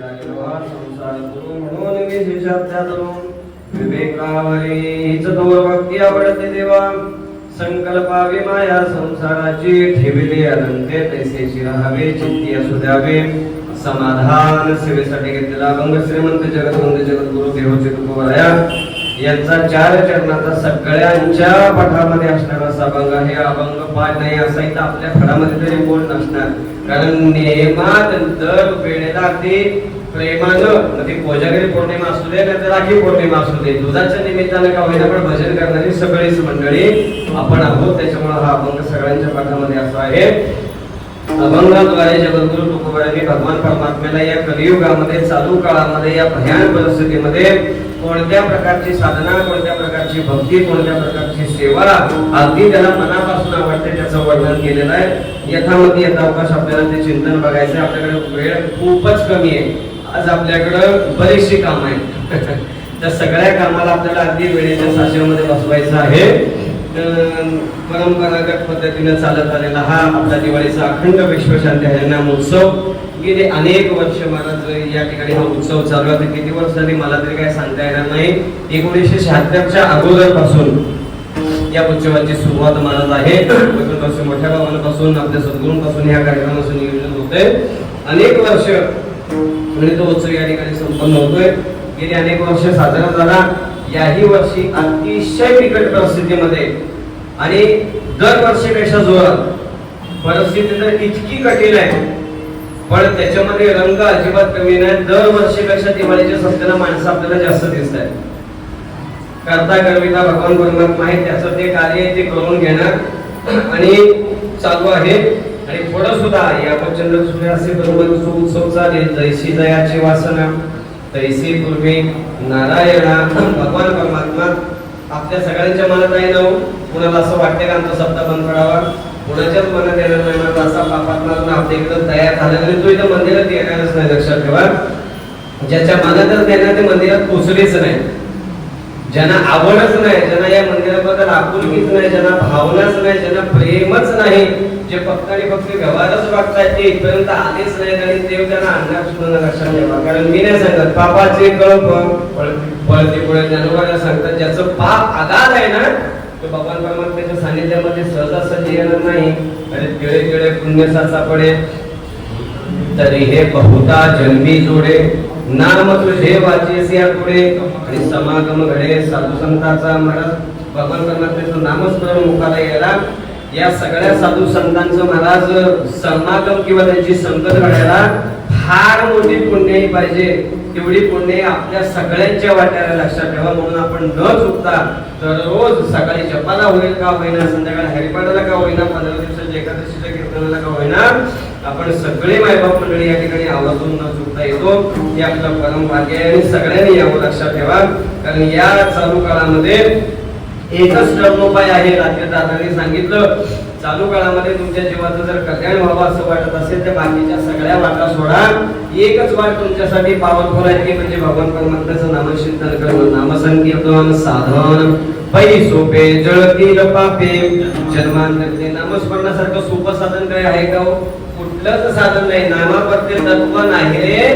लागेल हा संसार गुरु म्हणून विशेषात विवेकावरीच तोर भक्ती आवडते देवा संकल्पावी माया संसाराची ठेविले अनंते तैसेची राहावे चित्ती असू द्यावे समाधान सेवेसाठी घेतलेला अभंग श्रीमंत जगतवंत जगद्गुरु देवचे तुकोबराया यांचा 4 चरणाचा सगळ्यांच्या पाठामध्ये असणारा अभंग आहे. अभंग पाठ नाही असा इथं आपल्या फळामध्ये तरी बोल नसणार, कारण नेमात दर वेळेला ते प्रेमानं ती कोजागिरी पौर्णिमा असू दे नाही तर राखी पौर्णिमा असू दे दुधाच्या निमित्तानं का होईना पण भजन करणारी सगळीच मंडळी आपण आहोत. त्याच्यामुळे हा अभंग सगळ्यांच्या पाठामध्ये असा आहे. अभंगाद्वारे जगद्गुरु तुकोबरायांनी भगवान परमात्म्याला या कलियुगामध्ये चालू काळामध्ये या भयान परिस्थितीमध्ये कोणत्या प्रकारची साधना कोणत्या प्रकारची भक्ती कोणत्या प्रकारची सेवा अगदी त्याला मनापासून आवडते त्याचं वर्णन केलेलं आहे. यथामती यथावकाश आपल्याला ते चिंतन बघायचं. आपल्याकडे वेळ खूपच कमी आहे. आज आपल्याकडे बरीचशी कामं आहेत. त्या सगळ्या कामाला आपल्याला अगदी वेळेच्या साचेमध्ये बसवायचं आहे. परंपरागत पद्धतीने चालत आलेला हा आपला दिवाळीचा अखंड विश्वशांती हरिनाम उत्सव गेले अनेक वर्ष महाराज या ठिकाणी हा उत्सव चालू आहे. किती वर्ष झाली मला तरी काय सांगता येणार नाही. 1976च्या अगोदर पासून या उत्सवाची सुरुवात महाराज आहे. मोठ्या भावांपासून आपल्या सद्गुरूंपासून या कार्यक्रमाचं नियोजन होतंय. अनेक वर्ष म्हणजे तो उत्सव या ठिकाणी संपन्न होतोय. गेली अनेक वर्ष साजरा झाला. याही वर्षी अतिशय बिकट परिस्थितीमध्ये आणि दरवर्षीपेक्षा जोरात परिस्थिती तर इतकी कठीण आहे पण त्याच्यामध्ये रंग अजिबात कमी नाही. दरवर्षीपेक्षा दिवाळीच्या सणाला माणसं आपल्याला जास्त दिसत आहेत. करता करविता भगवान परमात्मा आहे त्याचं ते कार्य ते करून घेणार आणि चालू आहे. आणि पुढं सुद्धा या प्रचंड सूर्य असे बरोबर उत्सव चालेल. जैसी जयाची वासना तैसी पूर्वी नारायणा. भगवान परमात्मा आपल्या सगळ्यांच्या मनात आहे ना. कुणाला असं वाटते का आमचा सप्ताह बंद पडावा? कुणाच्याच मनात येणार नाही. मला असा पापात्मा आपल्या इकडं तयार झाला आणि तो इथं मंदिरात येणारच नाही. लक्षात ठेवा, ज्याच्या मनातच येणार ते मंदिरात पोचलेच नाही. ज्यांना आवडच नाही, ज्यांना या मंदिराबद्दल आपुलकीच नाही, ज्यांना भावनाच नाही, ज्यांना प्रेमच नाही, जे फक्त आणि फक्त व्यवहारच वागतायत ते इथपर्यंत आलेच नाहीत आणि देव त्यांना आणणार सुद्धा लक्षात ठेवा. कारण मी नाही सांगत पापाचे कळप पळते पुढे ज्ञानोबाला सांगतात ज्याचं पाप आगाध आहे ना तो भगवान परमात्म्याच्या सानिध्यामध्ये सहजासहजी येणार नाही. आणि तिळे तिळे पुण्य साचा तरी हे बहुता जन्मी जोडे नाम तुझे वाचेसी पुढे आणि समागम घडे साधू संतांचा. महाराज भगवान परमात्म्याचं नामस्मरण मुखाला यायला या सगळ्या साधू संतांचं महाराज समागम किंवा त्यांची संगत घडायला फार मोठी पुण्यही पाहिजे. तेवढी पुण्य आपल्या सगळ्यांच्या वाट्याला. लक्षात ठेवा. म्हणून आपण न चुकता दररोज सकाळी जपाला होईल का होईना, संध्याकाळी हरिपाठाला का होईना, 15 दिवसाच्या एकादशीच्या कीर्तनाला का होईना आपण सगळे मायबाप मंडळी या ठिकाणी आवर्जून न चुकता येतो. हे आपलं परम भाग्य आहे आणि सगळ्यांनी यावं लक्षात ठेवा. कारण या चालू काळामध्ये एकच धर्मोपाय आहे. रात्री दादांनी सांगितलं चालू काळामध्ये तुमच्या जीवाचं जर कल्याण व्हावं असं वाटत असेल तर बाकीच्या सगळ्या वाटा सोडा. एकच वाट तुमच्यासाठी पावरफुल आहे ती म्हणजे भगवान परमात्म्याचं नामचिंतन करणं. नामसंकीर्तन साधन पै सोपे जळतील पापे जन्मांतरते. नामस्मरणासारखं सोपं साधन काय आहे का? कुठलंच साधन नाही. नामाप्रत्ये तत्व नाही रे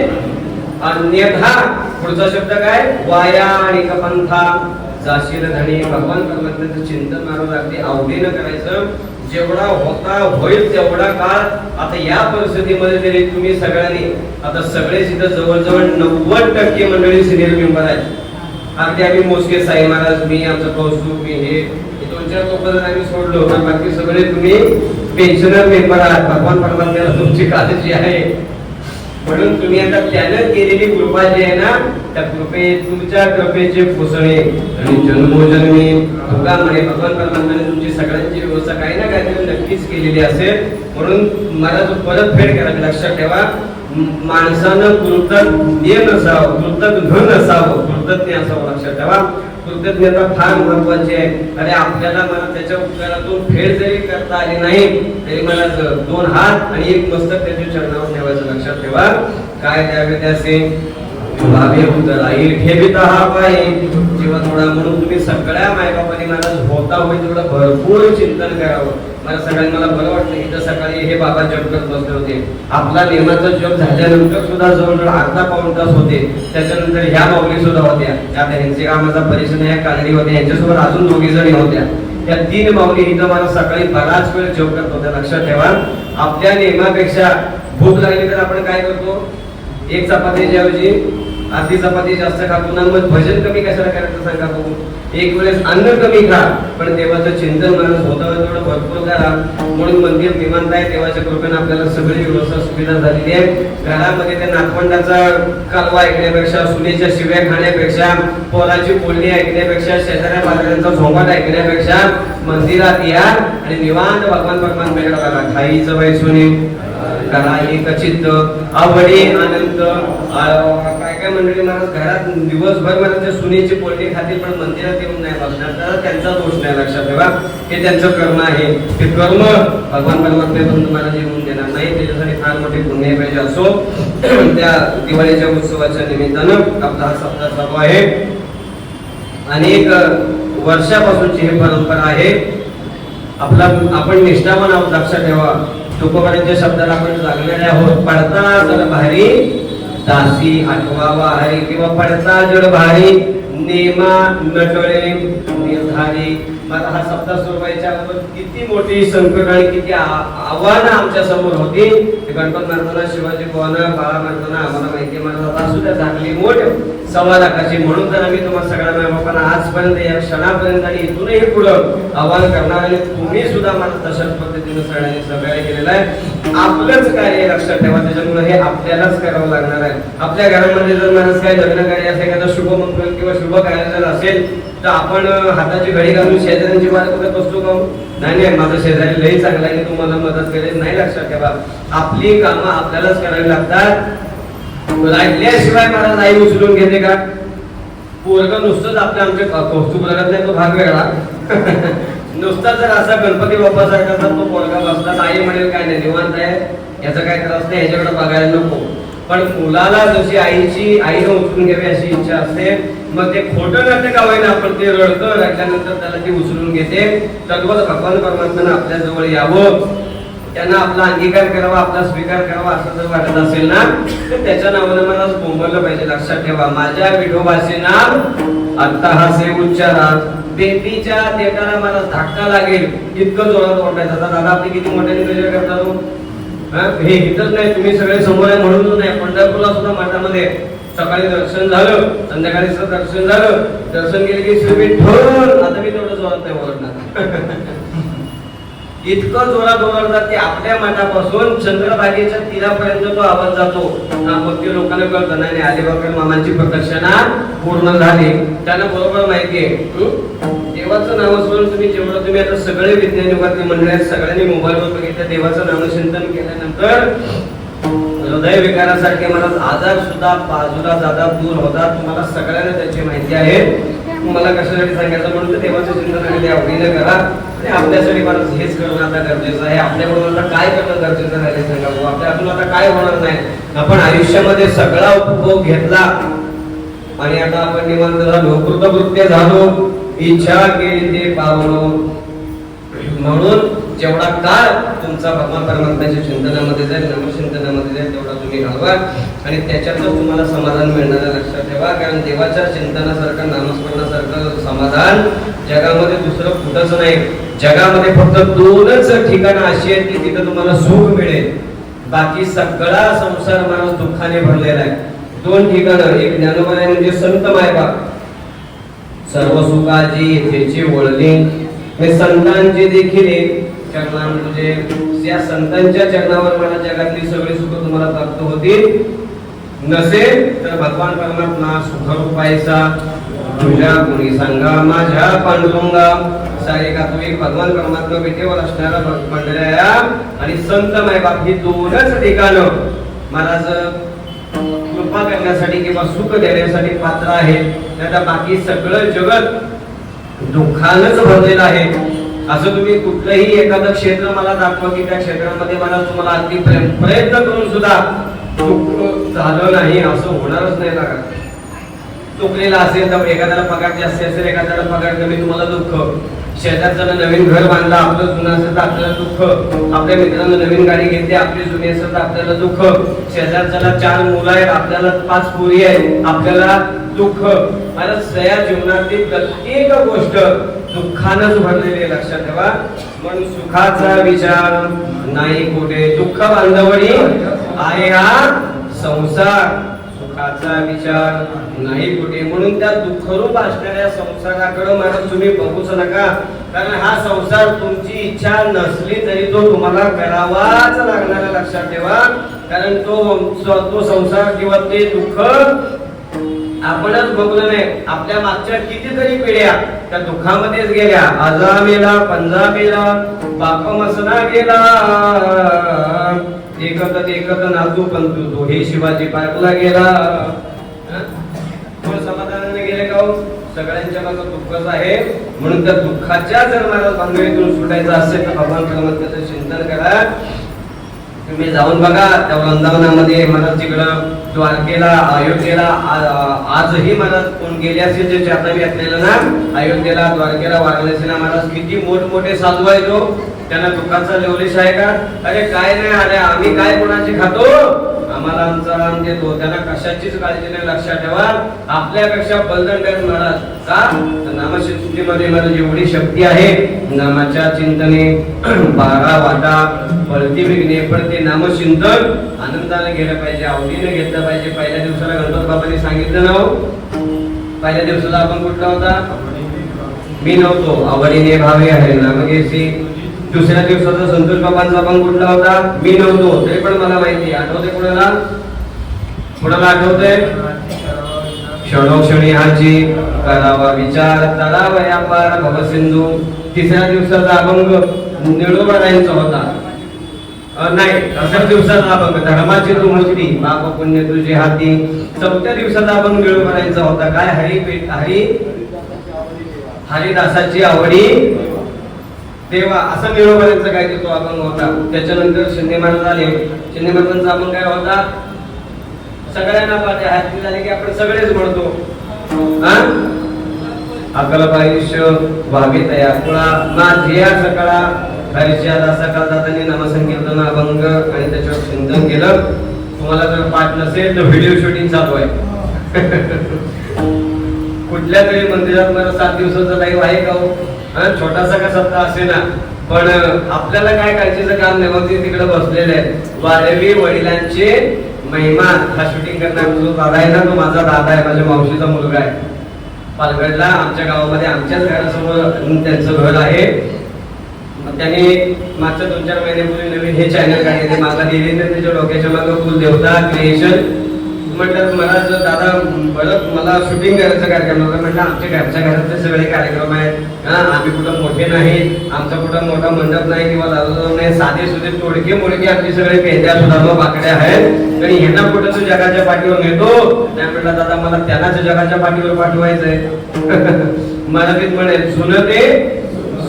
अन्यथा. पुढचा शब्द काय? वाया आणि पंथा जाशील धनी. भगवान परमात्म्याचं चिंतन महाराज अगदी आवडीनं करायचं. जेवढा होता होईल तेवढा काळ. आता या परिस्थितीमध्ये जरी तुम्ही सगळ्यांनी आता सगळे तिथं जवळजवळ 90% मंडळी सिनियर मेंबर आहेत. अगदी आम्ही मोजके साई महाराज मी आमचं कौस्तुभ मी हे 2-4 लोक आम्ही सोडलो पण बाकी सगळे तुम्ही पेन्शनर मेंबर आहात. भगवान परमात्म्याला तुमची काळजी आहे म्हणून तुम्ही आता त्यानं केलेली कृपा जी आहे ना त्या तुमच्या कृपेचे पुसणे आणि जन्मोजन्मी तुका म्हणे भगवान परमात्म्याने तुमची सगळ्यांची व्यवस्था काही ना काहीतरी नक्कीच केलेली असेल. म्हणून मला तो परतफेड करावी. लक्षात ठेवा, माणसानं कृतज्ञ नसावं, कृतज्ञ नसावं, कृतज्ञ असावं. लक्षात ठेवा, कृतज्ञता फार महत्वाची आहे. आणि आपल्याला मला त्याच्या उत्तरातून फेड जरी करता आली नाही तरी मला 2 हात आणि 1 मस्तक त्याच्या चरणावर ठेवायचं. लक्षात ठेवा, काय द्यावे त्याचे भावे उदर आई ठेविता हा पाय जीवा थोडा. म्हणून तुम्ही सगळ्या मायबापांनी मला होता होईल तेवढं भरपूर चिंतन करावं. मला सगळ्यांना मला बरं वाटलं. इथं सकाळी हे बाबा जप करत बसले होते. आपला नेमाचा जप झाल्यानंतर सुद्धा जवळजवळ अर्धा पाऊण तास होते. त्याच्यानंतर ह्या माऊली सुद्धा होत्या. आता ह्यांचे कामाचा परिचय या कानडी होते, यांच्यासोबत अजून 2 जणी होत्या. या 3 माऊली इथं मला सकाळी बराच वेळ जप करत होत्या. लक्षात ठेवा, आपल्या नेमापेक्षा भूक लागली तर आपण काय करतो, एक चपातीच्या ऐवजी अर्धी चपाती जास्त खातो ना. मग भजन कमी कशाला करायचं सांगा बघू. एक वेळेस अन्न कमी खा, पण देवाचं चिंतन माणूस होतं तेवढं भरपूर करा. म्हणून मंदिर निवांत आहे. देवाच्या कृपेने आपल्याला सगळी व्यवस्था सुविधा झालेली आहे. घरामध्ये त्या नातवंडाचा कालवा ऐकण्यापेक्षा, सुनेच्या शिव्या खाण्यापेक्षा, पोराची बोलणी ऐकण्यापेक्षा, शेजाऱ्या पाजाऱ्यांचा झोंबाट ऐकण्यापेक्षा मंदिरात या आणि निवांत भगवान परमात्म्याकडे बघा. खाईचं वय सुने करा एक चित्त आवडी आनंद. काय काय मंडळी महाराज घरात दिवसभर मला सुनेची पोळणी खातील, पण मंदिरात येऊन नाही बसणार, तर त्यांचा दोष नाही. लक्षात ठेवा, हे त्यांचं कर्म आहे. ते कर्म भगवान परमात्म्याकडून तुम्हाला येऊन देणार नाही. त्याच्यासाठी फार मोठी पुण्य पाहिजे. असो, त्या दिवाळीच्या उत्सवाच्या निमित्तानं आपला हा सप्ताह चालू आहे. अनेक वर्षापासूनची ही परंपरा आहे. आपण निष्ठावान आहोत. लक्षात ठेवा, तुकोबारांच्या शब्दाला आपण जागलेले आहोत. पडता जड भारी दासी आठवावा हरी, किंवा पडता जड भारी नेमा नटळे निर्धारी. मला हा सप्ताह सुरू व्हायच्या अगोदर किती मोठी संकट आणि किती आव्हानं आमच्या समोर होती. गणपत मारताना, शिवाजी भवन बाळा मारताना आम्हाला माहिती मला असू त्या झाकली मोठ 1.25 लाखाची. म्हणून तर आम्ही तुम्हाला सगळ्या बाबांना आजपर्यंत या क्षणापर्यंत आणि इथूनही पुढं आव्हान करणार. आणि तुम्ही सुद्धा मला तशाच पद्धतीने सगळ्यांनी सहकार्य केलेलं आहे. आपलंच कार्य लक्षात ठेवा, त्याच्यामुळे हे आपल्यालाच करावं लागणार आहे. आपल्या घरामध्ये जर माणूस काही लग्न कार्य असेल, एखादा शुभमंगल किंवा शुभ कार्य जर असेल, तर आपण हाताची घडी घालून शेजाऱ्यांची वाट बघत बसतो का? नाही, माझा शेजारी लई चांगला आहे, तुम्हाला मदत करेल. नाही, लक्षात ठेवा, आपली कामं आपल्यालाच करावी लागतात. लागल्याशिवाय मला नाही उचलून घेते का? पोरग नुसतंच आमच्या कौतुक लागत नाही, तो भाग वेगळा. नुसता जर असा गणपती बाप्पा सारखा तो पोरगा बसला, आई म्हणेल काय नाही निवांत आहे, याचा काय त्रास नाही, याच्याकडे बघायला नको. पण मुलाला जशी आईनं उचलून घ्यावी अशी इच्छा असते, मग ते खोटं नाटक का होईना, आपण ते रडतं, रडल्यानंतर त्याला ती उचलून घेते. तर भगवान परमात्म्यानं आपल्या जवळ यावं, त्यांना आपला अंगीकार करावा, आपला स्वीकार करावा असं जर वाटत असेल ना, तर त्याच्या नावानं मला बोंबवलं पाहिजे. लक्षात ठेवा, माझ्या विठोबाचे नाव आता हासे उच्चारात, बेबीच्या देटाला मला धक्का लागेल इतकं जोरात ओरडायचं. आता दादा आपली किती मोठ्याने विजय करतात. हे हितच नाही, तुम्ही सगळे समोर आहे म्हणूनच नाही. पंढरपूरला सुद्धा मठामध्ये सकाळी दर्शन झालं, संध्याकाळी दर्शन झालं, दर्शन केले की श्री विठ्ठल. आता मी तेवढं जोरात नाही ओरडणार. इतकं जोरात ओरडतात की आपल्या मठापासून चंद्रभागेच्या तीरापर्यंत तो आवाज जातो. मग ते लोकांना कळतं नाही अलिबागकर मामांची प्रदक्षिणा पूर्ण झाली. त्यांना बरोबर माहितीये देवाचं नामस्मरण तुम्ही आता सगळे विज्ञान युगातले मंडळी आहेत, सगळ्यांनी मोबाईलवर बघितलं. देवाचं नामचिंतन केल्यानंतर हृदय विकारासारखे मला आजार सुद्धा बाजूला जातात, दूर होतात. तुम्हाला सगळ्यांना त्याची माहिती आहे. मला कशासाठी सांगायचं म्हणून तर देवाचं चिंतन आणि आवडीनं करा. आणि आपल्यासाठी मला हेच करणं आता गरजेचं आहे. आपल्याकडून आता काय करणं गरजेचं राहिले सांगा. आपल्या हातून आता काय होणार नाही. आपण आयुष्यामध्ये सगळा उपभोग घेतला आणि आता आपण निवांत झालो, कृतकृत्य झालो, इच्छा केली ते पावलो. म्हणून जेवढा काळ तुमचा भगवान परमात्म्याच्या चिंतनामध्ये जाईल, नामचिंतनामध्ये जाईल, तेवढा तुम्ही घालवा आणि त्याच्यातच तुम्हाला समाधान मिळणार. लक्षात ठेवा, कारण देवाच्या चिंतनासारखं, नामस्मरणासारखं समाधान जगामध्ये दुसरं कुठंच नाही. जगामध्ये फक्त 2च ठिकाणं अशी आहेत की तिथं तुम्हाला सुख मिळेल. बाकी सगळा संसार माणूस दुःखाने भरलेला आहे. 2 ठिकाणं, एक ज्ञानोबा म्हणजे संत मायबाप, सर्व सुखाची येथेची वळली. हे संतांचे देखील एक चरणा, म्हणजे या संतांच्या चरणावर मला जगातली सगळी सुख तुम्हाला प्राप्त होतील. नसेल तर भगवान परमात्मा सुखरूपायचा तुझ्या गुणी सांगा माझ्या पांडुरंगा. सारे का तू एक भगवान परमात्मा विटेवर असणारा पंढऱ्या आणि संत मायबाप ही 2च ठिकाणं महाराज कृपा करण्यासाठी किंवा सुख देण्यासाठी पात्र आहे. नाही बाकी सगळं जगत दुःखानच भरलेलं आहे. असं तुम्ही कुठलंही एखादं क्षेत्र मला दाखवा की त्या क्षेत्रामध्ये मला तुम्हाला अगदी प्रयत्न करून सुद्धा दुःख झालं नाही, असं होणारच नाही. चुकलेला असेल तर एखाद्याला पगार जास्त असेल, एखाद्याला पगार कमी, तुम्हाला दुःख. शेजारच्याला नवीन घर बांधलं, आपलं जुनं असेल तर आपल्याला दुःख. आपल्या मित्रांना नवीन गाडी घेतली, आपली जुनी असेल तर आपल्याला दुःख. शेजारच्याला 4 मुलं आहेत, आपल्याला 5 पोरी आहेत, आपल्याला दुःख. मला सया जीवनातील प्रत्येक गोष्ट दुःखानंच भरलेली आहे, लक्षात ठेवा. म्हणून सुखाचा विचार नाही कुठे, दुःख बांधवणी आहे हा संसार, सुखाचा विचार नाही कुठे. म्हणून त्या दुःखरूप असणाऱ्या संसाराकडे महाराज तुम्ही बघूच नका, कारण हा संसार तुमची इच्छा नसली तरी तो तुम्हाला करावाच लागणार, लक्षात ठेवा. कारण तो संसार किंवा ते दुःख आपणच बघलं नाही. आपल्या मागच्या कितीतरी पिढ्या त्या दुःखामध्येच गेल्या. आजा मेला, पंजा मेला, बाप मसना गेला, एकत नातू पंतू तो हे शिवाजी पार्कला गेला. कोण समाधानाने गेले का हो? सगळ्यांच्या मागं दुःखच आहे. म्हणून त्या दुःखाच्या जर महाराज भानगडीतून सुटायचं असेल तर भगवान त्याचं चिंतन करा. तुम्ही जाऊन बघा त्या वृंदावनामध्ये महाराज तिकडं द्वारकेला, अयोध्येला आजही महाराज कोण गेले असेल जे चारधाम यात्रेला ना, अयोध्येला, द्वारकेला, वाराणसीला महाराज किती मोठमोठे साधू आहेत. तो त्यांना दुःखाचा लेवलेश आहे का? अरे काय नाही आले, आम्ही काय कोणाची खातो, आम्हाला आमचा राम देतो. त्यांना कशाचीच काळजी नाही, लक्षात ठेवा. आपल्यापेक्षा बलदंड आहेत महाराज. का? नामचिंतनेमध्ये महाराज एवढी शक्ती आहे. नामाच्या चिंतने 12 वाटा पळती विघ्ने, पण ते नामचिंतन आनंदाने गेलं पाहिजे, आवडीने घेतलं पाहिजे. पहिल्या दिवसाला गणपती बाबांनी सांगितलं ना, पहिल्या दिवसाला आपण कुठला होता? मी नव्हतो, आवडीने भावे आहे नामगेसी. दुसऱ्या दिवसाचा संतोष बाबांचा आपण कुठला होता? मी नव्हतो, तरी पण मला माहिती. आठवते कोणाला? कोणाला आठवते? क्षणोक्षणी हाची करावा विचार, तळावा व्यापार भवसिंधू. तिसऱ्या दिवसाचा अभंग निळोबारायांचा होता. नाही, अशा दिवसाचा अभंग धर्माची तू मूर्ती, बाप पुण्य तुझे हाती. चौथ्या दिवसाचा अभंग निळोबारायांचा होता. काय? हरिदासाची आवडी तेव्हा असं निळोबारायांचा काय तो अभंग होता. त्याच्यानंतर शिंदे महाराज आले. शिंदे महाराजांचा अभंग काय होता? सगळ्यांना पाठी हाती झाले की आपण सगळेच म्हणतो, अकलबाईश व्हावी तया कुळा माझिया सकाळा हरिच्या सकाळ जाताना नामसंकीर्तन अभंग आणि त्याच्यावर चिंतन केलं. तुम्हाला जर पाठ नसेल तर व्हिडिओ शूटिंग चालू आहे. कुठल्या तरी मंदिरात मला 7 दिवसाचा लाईव्ह आहे का हो? छोटासा का सत्ता असे ना, पण आपल्याला काय काळजीचं काम नाही. मग ते तिकडे बसलेले आहेत. वारवी वडिलांचे महिमा हा शूटिंग करणार जो दादा आहे ना, तो माझा दादा आहे, माझ्या मावशीचा मुलगा आहे. पालघरला आमच्या गावामध्ये आमच्याच घरासमोर त्यांचं घर आहे. त्यांनी मागच्या 2-4 महिन्यापूर्वी नवीन हे चॅनल काढले. मागा दिले तर त्याच्या डोक्याच्या मागं कुलदेवता क्रिएशन. म्हटलं मला दादा बरं मला शूटिंग करायचं कार्यक्रम होता. म्हटलं आमच्या घरच्या घरातले सगळे कार्यक्रम आहेत, आम्ही कुठं मोठे नाही, आमचा कुठं मोठा मंडप नाही किंवा दादा नाही, साधे सुधे तोडके मोडके आमची सगळे पेंद्या सुधारणा बाकड्या आहेत. आणि ह्यांना कुठं तू जगाच्या पाठीवर नेतो नाही. म्हटलं दादा मला त्यांनाच जगाच्या पाठीवर पाठवायचंय. मराठीत म्हणेल सुन ते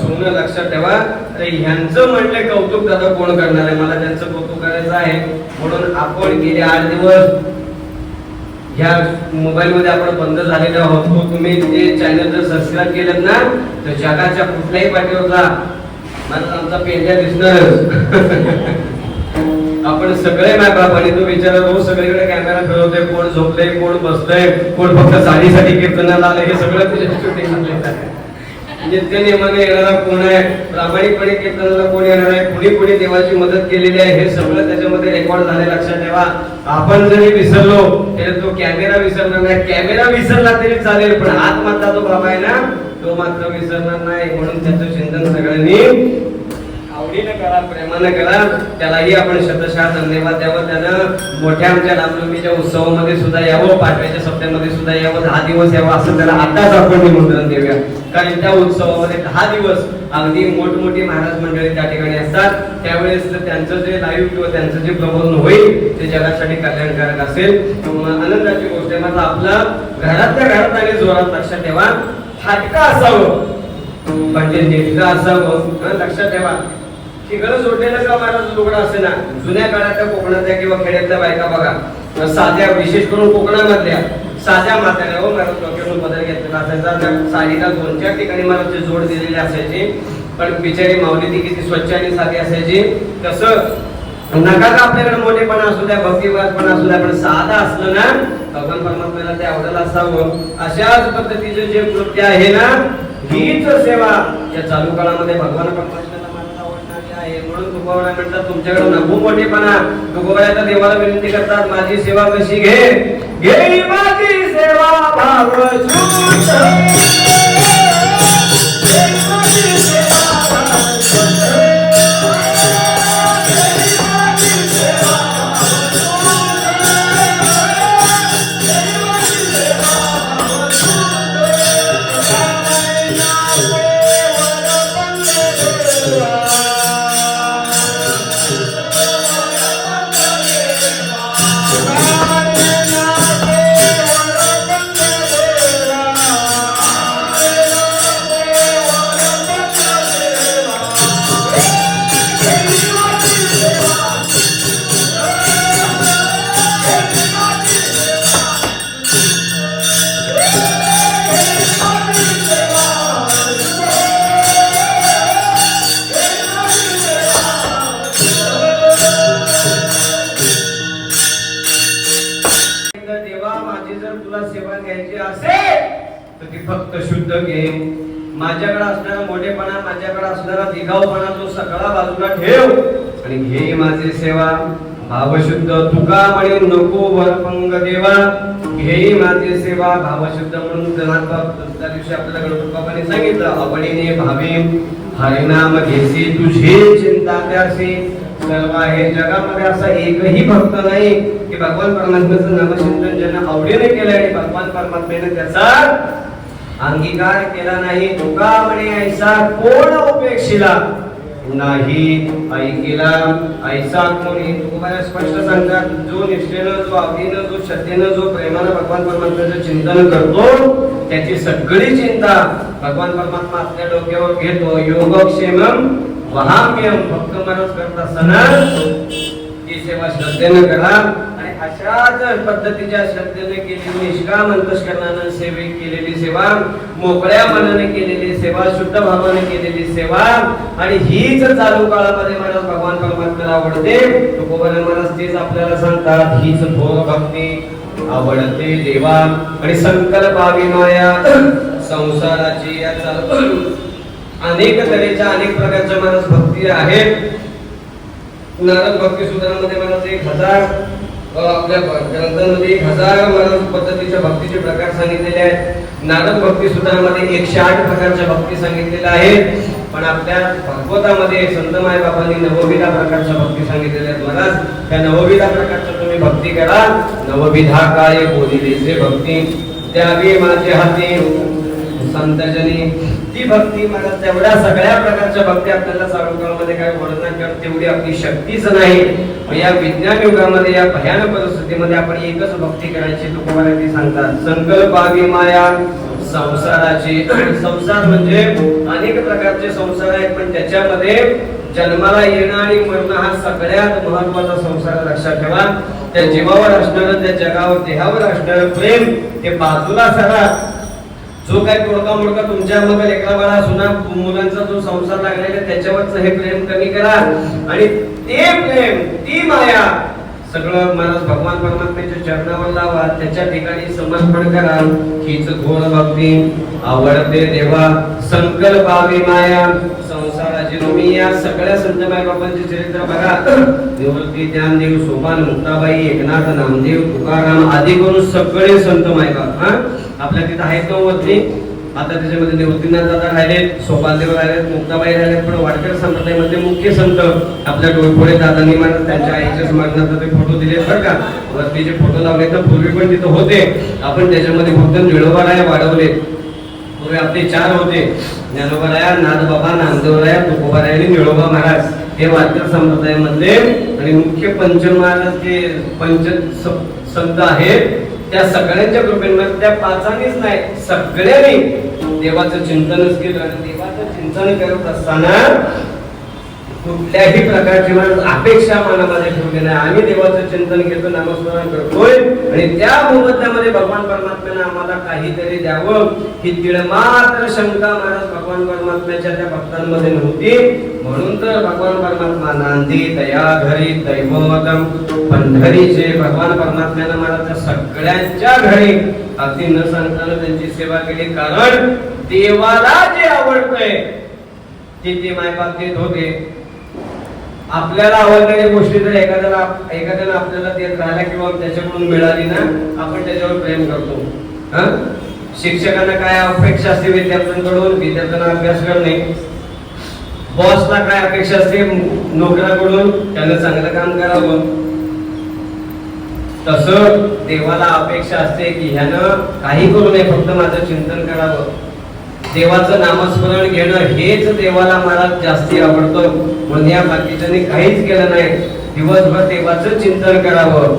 सुन, लक्षात ठेवा. ह्यांचं म्हटलं कौतुक दादा कोण करणार आहे? मला त्यांचं कौतुक करायचं आहे. म्हणून आपण गेले 8 दिवस ह्या मोबाईल मध्ये आपण बंद झालेले आहोत. तुम्ही ते चॅनल जर सबस्क्राईब केलं ना तर जगाच्या कुठल्याही पाठीवर जा, मला आमचा पेंड्या दिसणारच. आपण सगळे माय बाप आणि तो विचार रोज सगळीकडे कॅमेरा फिरवतोय. कोण झोपलंय, कोण बसलंय, कोण फक्त साडीसाठी कीर्तनाला आलंय, हे सगळं तुझ्या शूटिंग नित्य नियमाने येणारा कोण आहे, प्रामाणिकपणे कीर्तनाला कोण येणार आहे, कुणी कुणी देवाची मदत केलेली आहे, हे सगळं त्याच्यामध्ये रेकॉर्ड झाले. लक्षात ठेवा. आपण जरी विसरलो तरी तो कॅमेरा विसरणार नाही. कॅमेरा विसरला तरी चालेल, पण हात मात्र जो बाबा आहे ना तो मात्र विसरणार नाही. म्हणून त्याचं चिंतन सगळ्यांनी आवडीने करा, प्रेमाने करा. त्यालाही आपण शतशः धन्यवाद द्यावं. त्यानं मोठ्या आमच्या रामनवमीच्या उत्सवामध्ये सुद्धा यावं, पाडव्याच्या सप्त्यामध्ये सुद्धा यावं, 10 दिवस यावं असं त्याला आताच आपण निमंत्रण देऊया. कारण त्या उत्सवामध्ये 10 दिवस अगदी मोठमोठी महाराज मंडळी त्या ठिकाणी असतात. त्यावेळेस त्यांचं जे लाईव्ह किंवा त्यांचं जे प्रबोधन होईल ते जगासाठी कल्याणकारक असेल. आनंदाची गोष्ट आहे. मात्र आपलं घरातल्या घरात आणि जोरात लक्षात ठेवा, फाटका असावं म्हणजे नेटका असावं. लक्षात ठेवा. ठिकाणं जोडलेलं का महाराज लुगडं असे ना. जुन्या काळातल्या कोकणातल्या किंवा खेड्यातल्या बायका बघा, साध्या विशेष करून कोकणामधल्या साध्या म्हाताऱ्या हो महाराज डोक्यातून बदल घेतलेला असायचा, त्या साडीला 2-4 ठिकाणी महाराज जोड दिलेली असायची, पण बिचारी माऊली ती किती स्वच्छ आणि साधी असायची. तसं नका का आपल्याकडे मोठेपणा असू द्या, भक्तिवादपणा असू द्या, पण साधा असलं ना भगवान परमात्म्याला ते आवडलं असावं. अशाच पद्धतीचे जे कृत्य आहे ना, हीच सेवा या चालू काळामध्ये भगवान परमात्म्याला मला आवडणारी आहे. म्हणून तुकोबा म्हणतात तुमच्याकडे नको मोठेपणा. तुकोबा आता देवाला विनंती करतात, माझी सेवा कशी घे, घे माझी सेवा भाव फक्त शुद्ध घे. माझ्याकडे असणारा मोठेपणा, माझ्याकडे असणारा दिगावपणा तो सगळा बाजूला ठेव आणि घे माझी सेवा भावशुद्ध. तुका म्हणे नको वरपंग देवा, घे माझी सेवा भावशुद्ध. म्हणून त्या दिवशी आपल्याला गणपती बाबांनी सांगितलं, अपणीने भावे हरिनाम घेसी तुझी चिंता त्यासी. सर्व आहे जगामध्ये असा एकही भक्त नाही की भगवान परमात्म्याचं नामचिंतन ज्यांना आवडीने केलं आणि भगवान परमात्म्याने त्याचा अंगीकार केला नाही. तुका म्हणे ऐसा कोण उपेक्षिला नाही ऐकिला ऐसा कोणी. तुकोबा स्पष्ट सांगतात, जो निष्ठेनं, जो आवडीनं, जो श्रद्धेनं, जो प्रेमानं भगवान परमात्म्याचं चिंतन करतो त्याची सगळी चिंता भगवान परमात्मा आपल्या डोक्यावर घेतो. योगक्षेमम वहाम्यम. भक्त माणूस करत असताना ही सेवा श्रद्धेनं करा आणि अशाच पद्धतीच्या श्रद्धेने केलेली, निष्काम अंतःकरणानं सेवे केलेली सेवा, मोकळ्या मनाने केलेली सेवा, शुद्ध भावाने केलेली सेवा आणि हीच चालू काळामध्ये मला भगवान परमात्म्याला आवडते. तुकोबा महाराज तेच आपल्याला सांगतात, हीच थोर भक्ती आवडते देवा. आणि संकल्पावी माया संसाराची या चालू अनेक तऱ्हेच्या, अनेक प्रकारच्या माणूस भक्ती आहेत. नारद भक्ती सूत्रामध्ये मला 1000 आपल्या ग्रंथांमध्ये 1000 महाराज पद्धतीच्या भक्तीचे प्रकार सांगितलेले आहेत. नारद भक्ती सूत्रामध्ये 108 प्रकारच्या भक्ती सांगितलेल्या आहेत. पण आपल्या भागवतामध्ये संत मायबाबांनी 9विधा प्रकारच्या भक्ती सांगितलेल्या आहेत. महाराज त्या 9विधा प्रकारच्या तुम्ही भक्ती करा. 9विधा काय बोलिलेचे भक्ती द्यावी माझे हाती संतजनी. ती भक्ती मला तेवढ्या सगळ्या प्रकारच्या भक्ती आपल्याला चालू काळामध्ये काय घडणार, कारण तेवढी आपली शक्तीच नाही. या विज्ञान युगामध्ये, या भयानक परिस्थितीमध्ये आपण एकच भक्ती करायची. तुकोबा ती सांगतात, संकल्पावी माया संसाराची. संसार म्हणजे अनेक प्रकारचे संसार आहेत, पण त्याच्यामध्ये जन्माला येणं आणि मरणं हा सगळ्यात महत्वाचा संसार. लक्षात ठेवा, त्या जीवावर असणारं, त्या जगावर, देहावर असणारं प्रेम ते बाजूला सरा. जो काही तोडका मोडका तुमच्या मग लेकरा बाळा सुना मुलांचा जो संसार लागलेला त्याच्यावरच हे प्रेम कमी करा आणि ते प्रेम, ती माया सगळं महाराज भगवान परमात्म्याच्या चरणावर लावा. त्याच्या ठिकाणी समर्पण करा. हीच घोर भक्ती आवडते देवा. संकल्पावी माया संसाराची. तुम्ही या सगळ्या संत मायबाबांचे चरित्र बघा. निवृत्ती ज्ञानदेव, सोपान मुक्ताबाई, एकनाथ, नामदेव, तुकाराम आदी करून सगळे संत मायबाप आपल्या तिथं आहेत. नववरती आता त्याच्यामध्ये निवृत्तीनाथ दादा राहिलेत, सोपानदेव राहिलेत, मुक्ताबाई राहिलेत. पण वाडकर संप्रदायामध्ये मुख्य संत आपल्या डोळपुढे दादांनी महाराज त्यांच्या आईच्या स्मरणार्थ ते फोटो दिलेत बरं का. वरती जे फोटो लावले तर पूर्वी पण तिथं होते. आपण त्याच्यामध्ये फक्त निळोबाराया वाढवले. पूर्वी आपले 4 होते, ज्ञानोबाराया, नाथबाबा, नामदेवराया, तुकोबाराया आणि निळोबा महाराज. हे वाडकर संप्रदायामधले आणि मुख्य पंचमहाराज जे पंच संत आहेत त्या सगळ्यांच्या कृपेने, त्या 5नीच नाही सगळ्यांनी देवाचं चिंतनच केलं. आणि देवाचं चिंतन करत असताना कुठल्याही प्रकारची अपेक्षा मनामध्ये ठेवली नाही. आम्ही देवाचं चिंतन घेतो, नामस्मरण करतोय आणि त्या मोबदल्यामध्ये भगवान परमात्म्याने आम्हाला काहीतरी द्यावं ही तिळमात्र शंका महाराज भगवान परमात्म्याच्या त्या भक्तांमध्ये नव्हती. म्हणून तर भगवान परमात्मा नांदी तया घरी दैवतम पंढरीचे भगवान परमात्म्यानं महाराज सगळ्यांच्या घरी अगदी न सांगताना त्यांची सेवा केली. कारण देवाला जे आवडतंय ते मायबाप देत होते. आपल्याला आवडणारी गोष्टी जर एखाद्याला आपल्याला देत राहिला किंवा त्याच्याकडून मिळाली ना, आपण त्याच्यावर प्रेम करतो. शिक्षकांना काय अपेक्षा असते विद्यार्थ्यांकडून? विद्यार्थ्यांना अभ्यास करणे. बॉसला काय अपेक्षा असते नोकराकडून? त्यानं चांगलं काम करावं. तसं देवाला अपेक्षा असते की ह्यानं काही करू नये, फक्त माझं चिंतन करावं. देवाचं नामस्मरण घेणं हेच देवाला महाराज जास्ती आवडतं. म्हणून या बाकीच्यांनी काहीच केलं नाही. दिवसभर देवाचं चिंतन करावं.